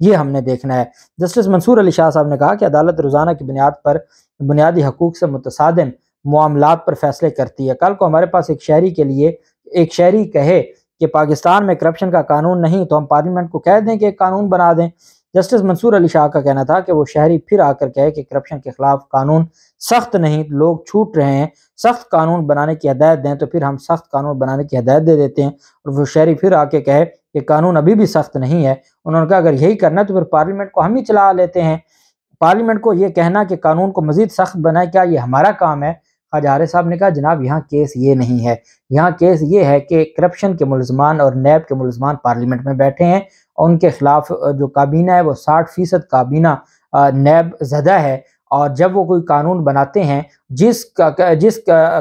یہ ہم نے دیکھنا ہے۔ جسٹس منصور علی شاہ صاحب نے کہا کہ عدالت روزانہ کی بنیاد پر بنیادی حقوق سے متصادم معاملات پر فیصلے کرتی ہے۔ کل کو ہمارے پاس ایک شہری کہے کہ پاکستان میں کرپشن کا قانون نہیں تو ہم پارلیمنٹ کو کہہ دیں کہ ایک قانون بنا دیں۔ جسٹس منصور علی شاہ کا کہنا تھا کہ وہ شہری پھر آ کر کہے کہ کرپشن کے خلاف قانون سخت نہیں، لوگ چھوٹ رہے ہیں، سخت قانون بنانے کی ہدایت دیں تو پھر ہم سخت قانون بنانے کی ہدایت دے دیتے ہیں، اور وہ شہری پھر آ کے کہے کہ قانون ابھی بھی سخت نہیں ہے۔ انہوں نے کہا اگر یہی کرنا ہے تو پھر پارلیمنٹ کو ہم ہی چلا لیتے ہیں، پارلیمنٹ کو یہ کہنا کہ قانون کو مزید سخت بنائے کیا یہ ہمارا کام ہے؟ خواجہ حارث صاحب نے کہا جناب یہاں کیس یہ نہیں ہے، یہاں کیس یہ ہے کہ کرپشن کے ملزمان اور نیب کے ملزمان پارلیمنٹ میں بیٹھے ہیں، اور ان کے خلاف جو کابینہ ہے وہ 60% کابینہ نیب زدہ ہے، اور جب وہ کوئی قانون بناتے ہیں جس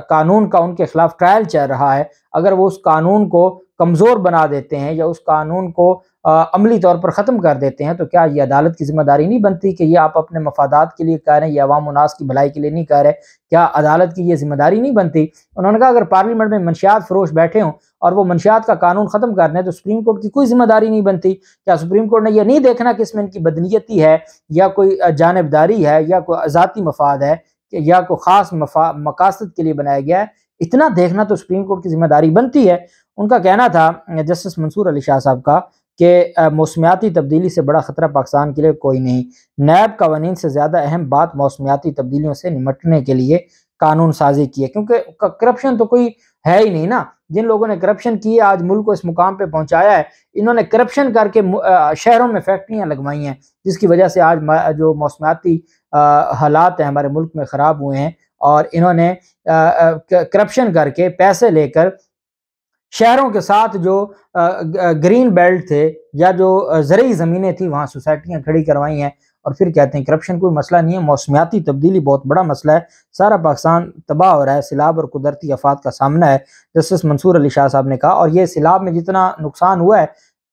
قانون کا ان کے خلاف ٹرائل چل رہا ہے، اگر وہ اس قانون کو کمزور بنا دیتے ہیں یا اس قانون کو عملی طور پر ختم کر دیتے ہیں تو کیا یہ عدالت کی ذمہ داری نہیں بنتی کہ یہ آپ اپنے مفادات کے لیے کہہ رہے ہیں، یہ عوام الناس کی بھلائی کے لیے نہیں کہہ رہے؟ کیا عدالت کی یہ ذمہ داری نہیں بنتی؟ انہوں نے کہا اگر پارلیمنٹ میں منشیات فروش بیٹھے ہوں اور وہ منشیات کا قانون ختم کر دیں تو سپریم کورٹ کی کوئی ذمہ داری نہیں بنتی؟ کیا سپریم کورٹ نے یہ نہیں دیکھنا کہ اس میں ان کی بدنیتی ہے یا کوئی جانبداری ہے یا کوئی ذاتی مفاد ہے یا کوئی خاص مقاصد کے لیے بنایا گیا ہے؟ اتنا دیکھنا تو سپریم کورٹ کی ذمہ داری بنتی ہے۔ ان کا کہنا تھا جسٹس منصور علی شاہ صاحب کا کہ موسمیاتی تبدیلی سے بڑا خطرہ پاکستان کے لیے کوئی نہیں، نیب قوانین سے زیادہ اہم بات موسمیاتی تبدیلیوں سے نمٹنے کے لیے قانون سازی کی ہے، کیونکہ کرپشن تو کوئی ہے ہی نہیں نا۔ جن لوگوں نے کرپشن کی ہے آج ملک کو اس مقام پہ پہنچایا ہے، انہوں نے کرپشن کر کے شہروں میں فیکٹریاں لگوائی ہیں جس کی وجہ سے آج جو موسمیاتی حالات ہیں ہمارے ملک میں خراب ہوئے ہیں، اور انہوں نے کرپشن کر کے پیسے لے کر شہروں کے ساتھ جو گرین بیلٹ تھے یا جو زرعی زمینیں تھیں وہاں سوسائٹیاں کھڑی کروائی ہیں، اور پھر کہتے ہیں کرپشن کوئی مسئلہ نہیں ہے۔ موسمیاتی تبدیلی بہت بڑا مسئلہ ہے، سارا پاکستان تباہ ہو رہا ہے، سیلاب اور قدرتی آفات کا سامنا ہے، جسٹس منصور علی شاہ صاحب نے کہا، اور یہ سیلاب میں جتنا نقصان ہوا ہے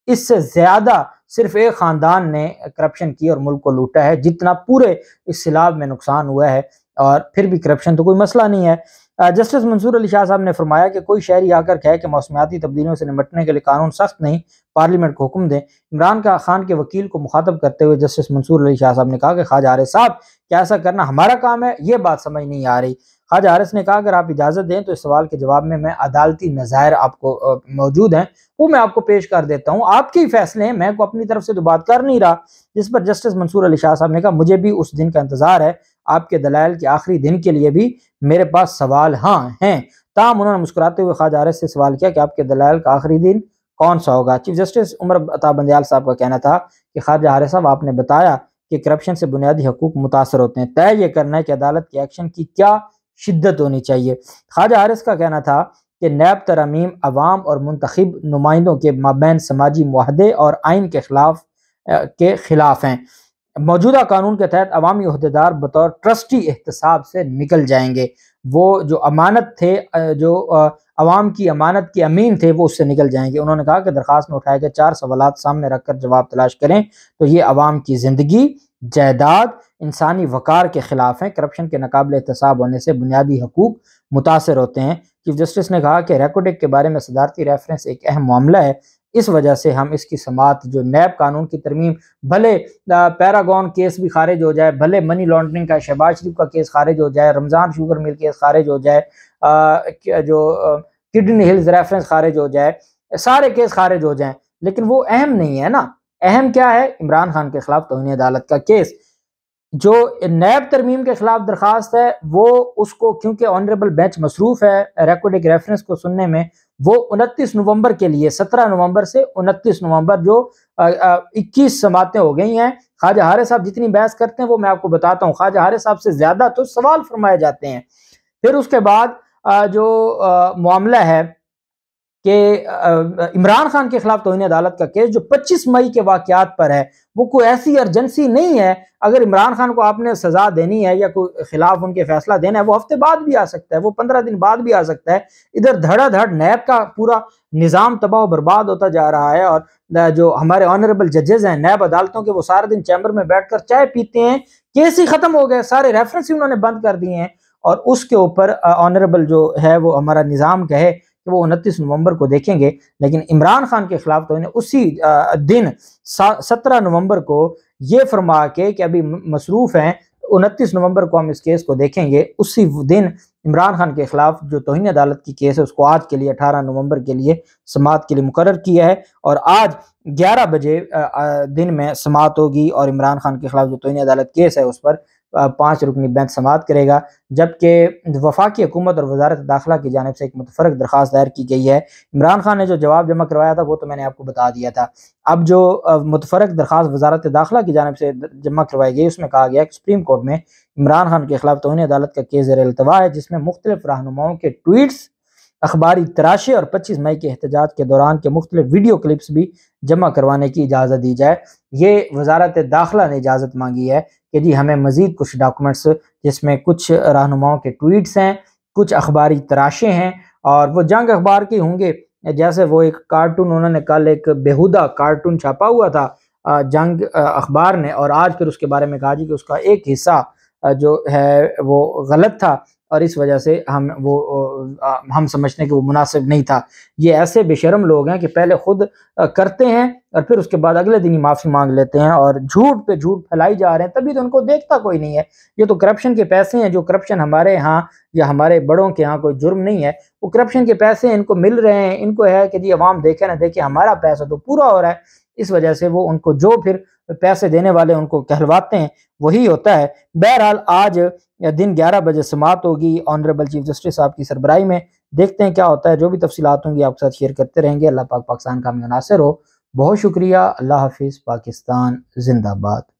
اس سے زیادہ صرف ایک خاندان نے کرپشن کی اور ملک کو لوٹا ہے جتنا پورے اس سیلاب میں نقصان ہوا ہے، اور پھر بھی کرپشن تو کوئی مسئلہ نہیں ہے۔ جسٹس منصور علی شاہ صاحب نے فرمایا کہ کوئی شہری آ کر کہے کہ موسمیاتی تبدیلیوں سے نمٹنے کے لیے قانون سخت نہیں، پارلیمنٹ کو حکم دیں۔ عمران خان کے وکیل کو مخاطب کرتے ہوئے جسٹس منصور علی شاہ صاحب نے کہا کہ خواجہ حارث صاحب کیا ایسا کرنا ہمارا کام ہے؟ یہ بات سمجھ نہیں آ رہی۔ خواجہ حارث نے کہا اگر آپ اجازت دیں تو اس سوال کے جواب میں عدالتی نظائر آپ کو موجود ہیں وہ میں آپ کو پیش کر دیتا ہوں، آپ کے ہی فیصلے ہیں، میں کو اپنی طرف سے تو بات کر نہیں رہا۔ جس پر جسٹس منصور علی شاہ صاحب نے کہا مجھے بھی اس دن کا انتظار ہے، آپ کے دلائل کے آخری دن کے لیے بھی میرے پاس سوال ہاں ہیں۔ تاہم انہوں نے مسکراتے ہوئے خواجہ حارث سے سوال کیا کہ آپ کے دلائل کا آخری دن کون سا ہوگا؟ چیف جسٹس عمر عطا بندیال صاحب کا کہنا تھا کہ خواجہ حارث صاحب آپ نے بتایا کہ کرپشن سے بنیادی حقوق متاثر ہوتے ہیں، طے یہ کرنا ہے کہ عدالت کے ایکشن کی کیا شدت ہونی چاہیے۔ خواجہ حارث کا کہنا تھا کہ نیب ترامیم عوام اور منتخب نمائندوں کے مابین سماجی معاہدے اور آئین کے خلاف ہیں۔ موجودہ قانون کے تحت عوامی عہدیدار بطور ٹرسٹی احتساب سے نکل جائیں گے، وہ جو امانت تھے، جو عوام کی امانت کے امین تھے، وہ اس سے نکل جائیں گے۔ انہوں نے کہا کہ درخواست میں اٹھائے گئے 4 سوالات سامنے رکھ کر جواب تلاش کریں تو یہ عوام کی زندگی، جائیداد، انسانی وقار کے خلاف ہیں، کرپشن کے ناقابل احتساب ہونے سے بنیادی حقوق متاثر ہوتے ہیں۔ چیف جسٹس نے کہا کہ ریکارڈ ایکٹ کے بارے میں صدارتی ریفرنس ایک اہم معاملہ ہے، اس وجہ سے ہم اس کی سماعت جو نیب قانون کی ترمیم، بھلے پیراگون کیس بھی خارج ہو جائے، بھلے منی لانڈرنگ کا شہباز شریف کا کیس خارج ہو جائے، رمضان شوگر مل کیس خارج ہو جائے، جو کڈنی ہلز ریفرنس خارج ہو جائے، سارے کیس خارج ہو جائیں، لیکن وہ اہم نہیں ہے نا۔ اہم کیا ہے؟ عمران خان کے خلاف توہین عدالت کا کیس۔ جو نیب ترمیم کے خلاف درخواست ہے وہ اس کو کیونکہ آنریبل بینچ مصروف ہے ریکارڈ ایک ریفرنس کو سننے میں، وہ 29 نومبر کے لیے 17 نومبر سے 29 نومبر جو 21 سماعتیں ہو گئی ہیں۔ خواجہ حارث صاحب جتنی بحث کرتے ہیں وہ میں آپ کو بتاتا ہوں، خواجہ حارث صاحب سے زیادہ تو سوال فرمائے جاتے ہیں۔ پھر اس کے بعد جو معاملہ ہے کہ عمران خان کے خلاف توہین عدالت کا کیس جو 25 مئی کے واقعات پر ہے، وہ کوئی ایسی ارجنسی نہیں ہے۔ اگر عمران خان کو آپ نے سزا دینی ہے یا کوئی خلاف ان کے فیصلہ دینا ہے، وہ ہفتے بعد بھی آ سکتا ہے، وہ 15 دن بعد بھی آ سکتا ہے۔ ادھر دھڑا دھڑ نیب کا پورا نظام تباہ و برباد ہوتا جا رہا ہے، اور جو ہمارے آنریبل ججز ہیں نیب عدالتوں کے، وہ سارے دن چیمبر میں بیٹھ کر چائے پیتے ہیں، کیس ہی ختم ہو گئے، سارے ریفرنس ہی انہوں نے بند کر دیے ہیں، اور اس کے اوپر آنریبل جو ہے وہ ہمارا نظام کہے کہ وہ 29 نومبر کو دیکھیں گے، لیکن عمران خان کے خلاف تو انہیں اسی دن 17 نومبر کو یہ فرما کے کہ ابھی مصروف ہیں، 29 نومبر کو ہم اس کیس کو دیکھیں گے، اسی دن عمران خان کے خلاف جو توہین عدالت کی کیس ہے اس کو آج کے لیے 18 نومبر کے لیے سماعت کے لیے مقرر کیا ہے، اور آج 11 بجے دن میں سماعت ہوگی، اور عمران خان کے خلاف جو توہین عدالت کیس ہے اس پر 5 رکنی بینچ سماعت کرے گا، جبکہ وفاقی حکومت اور وزارت داخلہ کی جانب سے ایک متفرق درخواست دائر کی گئی ہے۔ عمران خان نے جو جواب جمع کروایا تھا وہ تو میں نے آپ کو بتا دیا تھا، اب جو متفرق درخواست وزارت داخلہ کی جانب سے جمع کروائی گئی اس میں کہا گیا کہ سپریم کورٹ میں عمران خان کے خلاف توہین عدالت کا کیس زیر التوا ہے، جس میں مختلف رہنماؤں کے ٹویٹس، اخباری تراشے اور 25 مئی کے احتجاج کے دوران کے مختلف ویڈیو کلپس بھی جمع کروانے کی اجازت دی جائے۔ یہ وزارت داخلہ نے اجازت مانگی ہے کہ جی ہمیں مزید کچھ ڈاکومنٹس جس میں کچھ رہنماؤں کے ٹویٹس ہیں، کچھ اخباری تراشے ہیں، اور وہ جنگ اخبار کے ہوں گے، جیسے وہ ایک کارٹون انہوں نے کل ایک بیہودہ کارٹون چھاپا ہوا تھا جنگ اخبار نے، اور آج پھر اس کے بارے میں کہا جی کہ اس کا ایک حصہ جو ہے وہ غلط تھا اور اس وجہ سے ہم سمجھتے ہیں کہ وہ مناسب نہیں تھا۔ یہ ایسے بے شرم لوگ ہیں کہ پہلے خود کرتے ہیں اور پھر اس کے بعد اگلے دن ہی معافی مانگ لیتے ہیں، اور جھوٹ پہ جھوٹ پھیلائی جا رہے ہیں، تبھی تو ان کو دیکھتا کوئی نہیں ہے۔ یہ تو کرپشن کے پیسے ہیں، جو کرپشن ہمارے ہاں یا ہمارے بڑوں کے ہاں کوئی جرم نہیں ہے، وہ کرپشن کے پیسے ان کو مل رہے ہیں، ان کو ہے کہ جی عوام دیکھے نہ دیکھے ہمارا پیسہ تو پورا ہو رہا ہے، اس وجہ سے وہ ان کو جو پھر پیسے دینے والے ان کو کہلواتے ہیں وہی ہوتا ہے۔ بہرحال آج دن 11 بجے سماعت ہوگی آنریبل چیف جسٹس صاحب کی سربراہی میں، دیکھتے ہیں کیا ہوتا ہے، جو بھی تفصیلات ہوں گی آپ کے ساتھ شیئر کرتے رہیں گے۔ اللہ پاک پاکستان کا ہمیں ناصر ہو۔ بہت شکریہ، اللہ حافظ، پاکستان زندہ باد۔